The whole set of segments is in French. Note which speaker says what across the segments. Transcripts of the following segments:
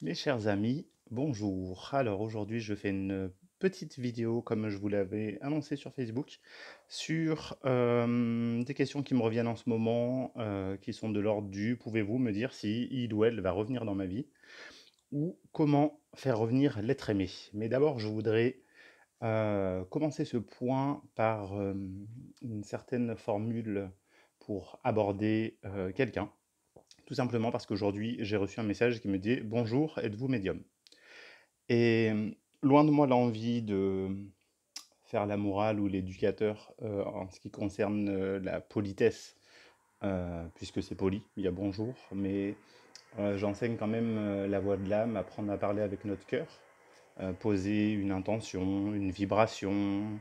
Speaker 1: Mes chers amis, bonjour. Alors aujourd'hui, je fais une petite vidéo, comme je vous l'avais annoncé sur Facebook, sur des questions qui me reviennent en ce moment, qui sont de l'ordre du pouvez-vous me dire si il ou elle va revenir dans ma vie, ou comment faire revenir l'être aimé. Mais d'abord, je voudrais commencer ce point par une certaine formule pour aborder quelqu'un. Tout simplement parce qu'aujourd'hui, j'ai reçu un message qui me dit «Bonjour, êtes-vous médium?» Et loin de moi l'envie de faire la morale ou l'éducateur, en ce qui concerne, la politesse, puisque c'est poli, il y a bonjour, mais j'enseigne quand même, la voix de l'âme, apprendre à parler avec notre cœur, poser une intention, une vibration,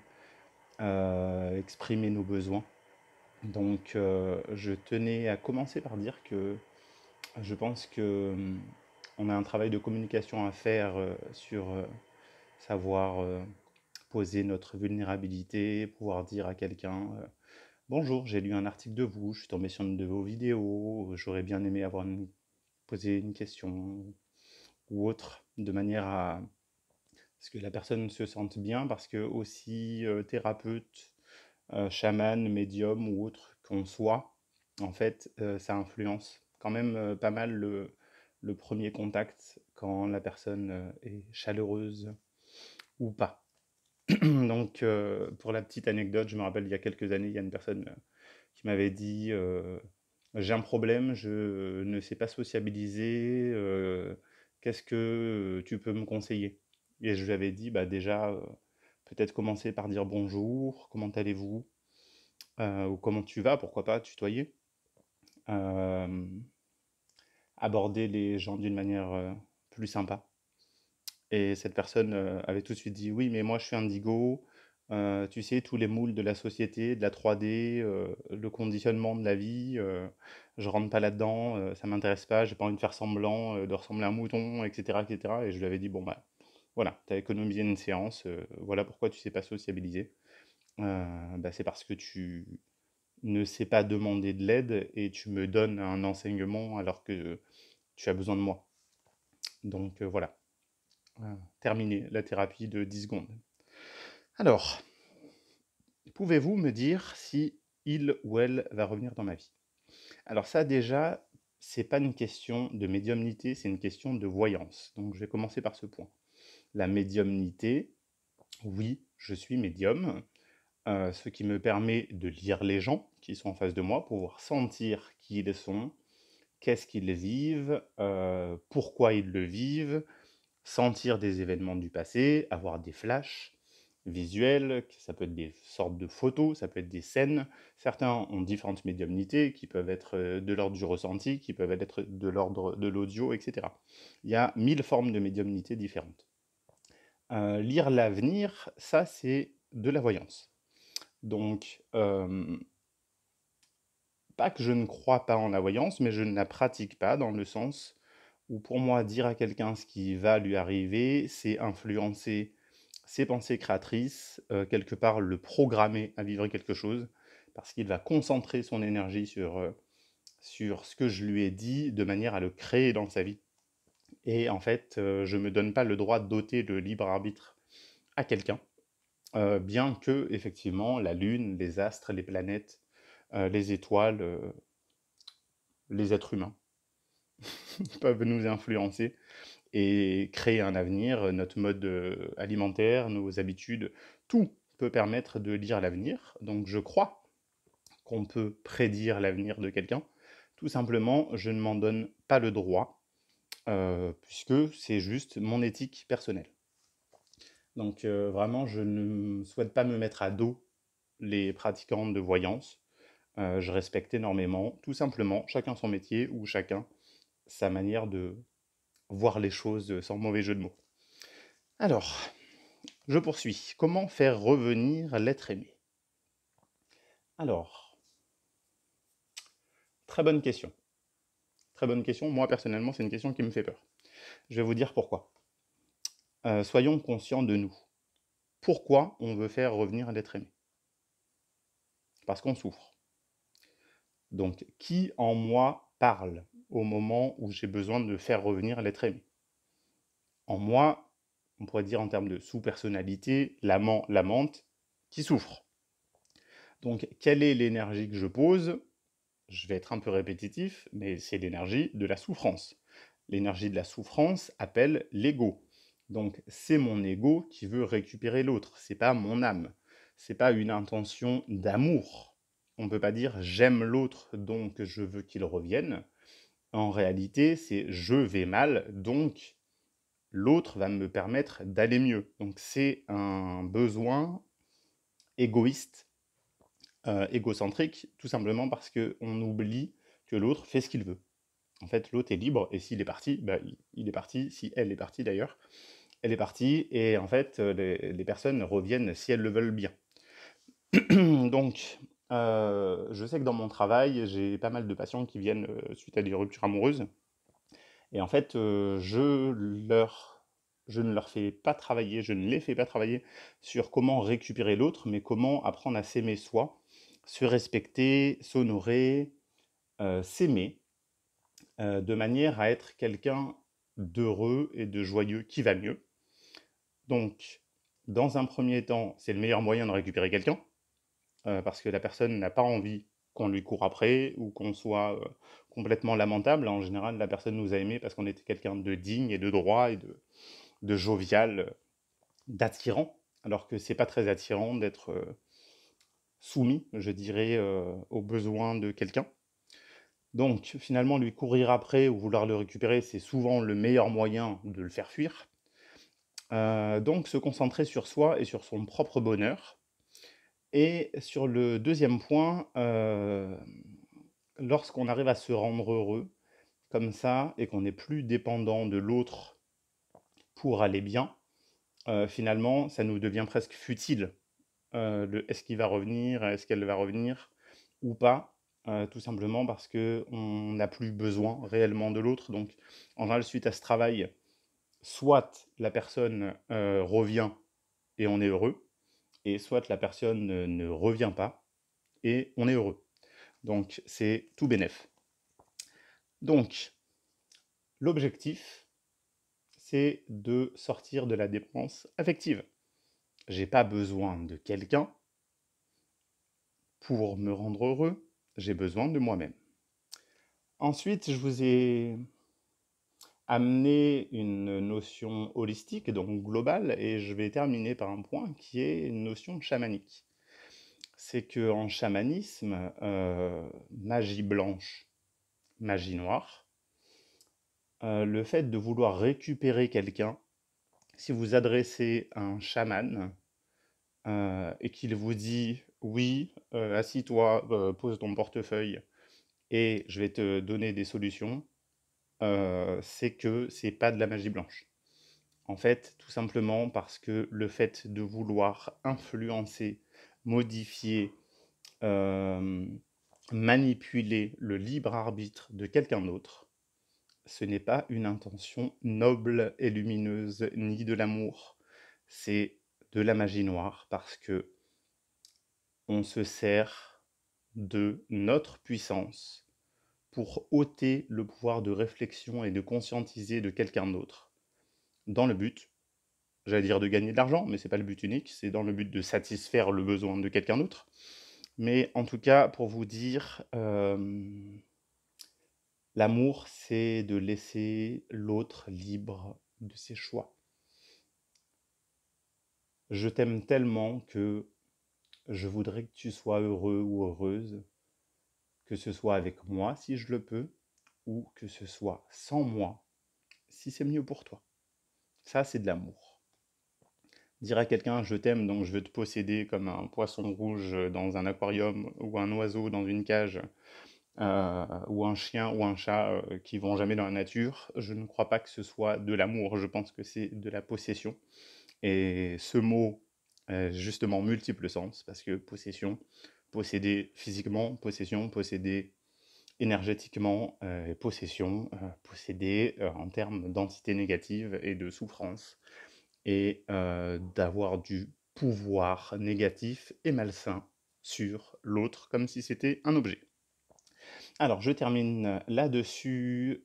Speaker 1: exprimer nos besoins. Donc je tenais à commencer par dire que je pense que, on a un travail de communication à faire, sur, savoir, poser notre vulnérabilité, pouvoir dire à quelqu'un, «Bonjour, j'ai lu un article de vous, je suis tombé sur une de vos vidéos, j'aurais bien aimé poser une question» ou autre, de manière à ce que la personne se sente bien parce que aussi, thérapeute, chaman, médium ou autre qu'on soit, en fait, ça influence quand même, pas mal le 1er contact quand la personne, est chaleureuse ou pas. Donc, pour la petite anecdote, je me rappelle il y a quelques années, il y a une personne, qui m'avait dit, «J'ai un problème, je ne sais pas sociabiliser, qu'est-ce que, tu peux me conseiller?» Et je lui avais dit: «Bah, déjà, peut-être commencer par dire bonjour, comment allez-vous?» Ou comment tu vas, pourquoi pas tutoyer. Hem, Aborder les gens d'une manière, plus sympa. Et cette personne, avait tout de suite dit: «Oui, mais moi je suis indigo, tu sais tous les moules de la société, de la 3D, le conditionnement de la vie, je rentre pas là-dedans, ça m'intéresse pas, j'ai pas envie de faire semblant, de ressembler à un mouton» et cetera et cetera. Et je lui avais dit: «Bon, bah, voilà, tu as économisé une séance, voilà pourquoi tu sais pas sociabiliser. Bah, c'est parce que tu ne sais pas demander de l'aide et tu me donnes un enseignement alors que tu as besoin de moi». Donc voilà, terminé la thérapie de 10 secondes. Alors, pouvez-vous me dire si il ou elle va revenir dans ma vie? Alors ça déjà, c'est pas une question de médiumnité, c'est une question de voyance. Donc je vais commencer par ce point. La médiumnité, oui, je suis médium, ce qui me permet de lire les gens qui sont en face de moi, pouvoir sentir qui ils sont, qu'est-ce qu'ils vivent, pourquoi ils le vivent, sentir des événements du passé, avoir des flashs visuels, ça peut être des sortes de photos, ça peut être des scènes. Certains ont différentes médiumnités qui peuvent être de l'ordre du ressenti, qui peuvent être de l'ordre de l'audio, etc. Il y a 1000 formes de médiumnité différentes. Lire l'avenir, ça c'est de la voyance. Donc, pas que je ne crois pas en la voyance, mais je ne la pratique pas dans le sens où pour moi, dire à quelqu'un ce qui va lui arriver, c'est influencer ses pensées créatrices, quelque part le programmer à vivre quelque chose, parce qu'il va concentrer son énergie sur ce que je lui ai dit, de manière à le créer dans sa vie. Et en fait, je me donne pas le droit d'ôter le libre arbitre à quelqu'un, bien que effectivement la lune, les astres, les planètes, les étoiles, les êtres humains peuvent nous influencer et créer un avenir, notre mode alimentaire, nos habitudes, tout peut permettre de lire l'avenir. Donc je crois qu'on peut prédire l'avenir de quelqu'un. Tout simplement, je ne m'en donne pas le droit, puisque c'est juste mon éthique personnelle. Donc vraiment, je ne souhaite pas me mettre à dos les pratiquants de voyance. Je respecte énormément, tout simplement, chacun son métier ou chacun sa manière de voir les choses sans mauvais jeu de mots. Alors, je poursuis. Comment faire revenir l'être aimé? Alors, très bonne question. Très bonne question. Moi, personnellement, c'est une question qui me fait peur. Je vais vous dire pourquoi. Soyons conscients de nous. Pourquoi on veut faire revenir l'être aimé? Parce qu'on souffre. Donc, qui en moi parle au moment où j'ai besoin de faire revenir l'être aimé? en moi, on pourrait dire en termes de sous-personnalité, l'amant, l'amante qui souffre. Donc, quelle est l'énergie que je pose? Je vais être un peu répétitif, mais c'est l'énergie de la souffrance. L'énergie de la souffrance appelle l'ego. Donc, c'est mon ego qui veut récupérer l'autre, c'est pas mon âme. C'est pas une intention d'amour. On ne peut pas dire j'aime l'autre, donc je veux qu'il revienne. En réalité, c'est je vais mal, donc l'autre va me permettre d'aller mieux. Donc, c'est un besoin égoïste, égocentrique, tout simplement parce qu'on oublie que l'autre fait ce qu'il veut. En fait, l'autre est libre, et s'il est parti, bah, il est parti, si elle est partie d'ailleurs, elle est partie, et en fait, les personnes reviennent si elles le veulent bien. Donc, je sais que dans mon travail, j'ai pas mal de patients qui viennent suite à des ruptures amoureuses, et en fait, je ne leur fais pas travailler, je ne les fais pas travailler sur comment récupérer l'autre, mais comment apprendre à s'aimer soi, se respecter, s'honorer, s'aimer, de manière à être quelqu'un d'heureux et de joyeux qui va mieux. Donc, dans un premier temps, c'est le meilleur moyen de récupérer quelqu'un, parce que la personne n'a pas envie qu'on lui court après ou qu'on soit complètement lamentable. En général, la personne nous a aimés parce qu'on était quelqu'un de digne et de droit et de jovial, d'attirant, alors que c'est pas très attirant d'être soumis, je dirais, aux besoins de quelqu'un. Donc, finalement, lui courir après ou vouloir le récupérer, c'est souvent le meilleur moyen de le faire fuir. Donc, se concentrer sur soi et sur son propre bonheur. Et sur le deuxième point, lorsqu'on arrive à se rendre heureux, comme ça, et qu'on n'est plus dépendant de l'autre pour aller bien, finalement, ça nous devient presque futile. Est-ce qu'il va revenir, est-ce qu'elle va revenir, ou pas, tout simplement parce qu'on n'a plus besoin réellement de l'autre. Donc, en général, suite à ce travail, soit la personne revient et on est heureux, et soit la personne ne revient pas et on est heureux. Donc, c'est tout bénef. Donc, l'objectif, c'est de sortir de la dépendance affective. J'ai pas besoin de quelqu'un pour me rendre heureux, j'ai besoin de moi-même. Ensuite, je vous ai amené une notion holistique, donc globale, et je vais terminer par un point qui est une notion chamanique. C'est qu'en chamanisme, magie blanche, magie noire, le fait de vouloir récupérer quelqu'un, si vous adressez à un chaman et qu'il vous dit oui, assis-toi, pose ton portefeuille et je vais te donner des solutions, c'est que c'est pas de la magie blanche. En fait, tout simplement parce que le fait de vouloir influencer, modifier, euh, manipuler le libre arbitre de quelqu'un d'autre, ce n'est pas une intention noble et lumineuse, ni de l'amour. C'est de la magie noire parce que on se sert de notre puissance pour ôter le pouvoir de réflexion et de conscientiser de quelqu'un d'autre, dans le but, j'allais dire de gagner de l'argent, mais c'est pas le but unique, c'est dans le but de satisfaire le besoin de quelqu'un d'autre. Mais en tout cas, pour vous dire, l'amour, c'est de laisser l'autre libre de ses choix. Je t'aime tellement que je voudrais que tu sois heureux ou heureuse, que ce soit avec moi si je le peux, ou que ce soit sans moi si c'est mieux pour toi. Ça, c'est de l'amour. Dire à quelqu'un je t'aime, donc je veux te posséder comme un poisson rouge dans un aquarium ou un oiseau dans une cage, ou un chien ou un chat qui vont jamais dans la nature, je ne crois pas que ce soit de l'amour, je pense que c'est de la possession. Et ce mot justement multiple sens, parce que possession, posséder physiquement, possession, posséder énergétiquement, possession, posséder en termes d'entité négative et de souffrance, et d'avoir du pouvoir négatif et malsain sur l'autre, comme si c'était un objet. Alors, je termine là-dessus.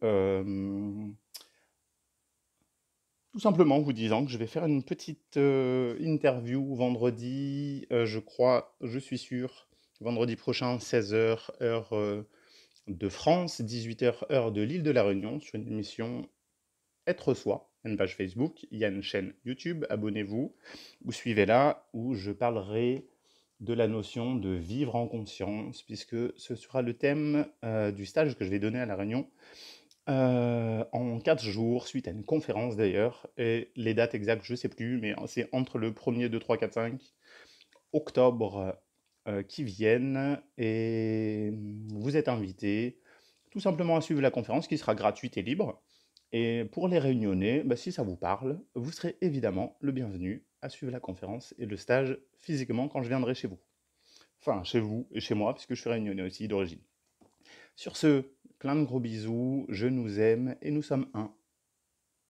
Speaker 1: Tout simplement en vous disant que je vais faire une petite interview vendredi, je crois, je suis sûr, vendredi prochain, 16 h, heure de France, 18 h, heure de l'île de la Réunion, sur une émission Être Soi, une page Facebook, il y a une chaîne YouTube, abonnez-vous, ou suivez-la, où je parlerai de la notion de vivre en conscience, puisque ce sera le thème du stage que je vais donner à La Réunion en 4 jours, suite à une conférence d'ailleurs, et les dates exactes, je ne sais plus, mais c'est entre le 1er, 2, 3, 4, 5 octobre qui viennent, et vous êtes invités tout simplement à suivre la conférence qui sera gratuite et libre. Et pour les réunionnais, bah, si ça vous parle, vous serez évidemment le bienvenu à suivre la conférence et le stage physiquement quand je viendrai chez vous. Enfin, chez vous et chez moi, puisque je suis réunionnais aussi d'origine. Sur ce, plein de gros bisous, je nous aime et nous sommes un.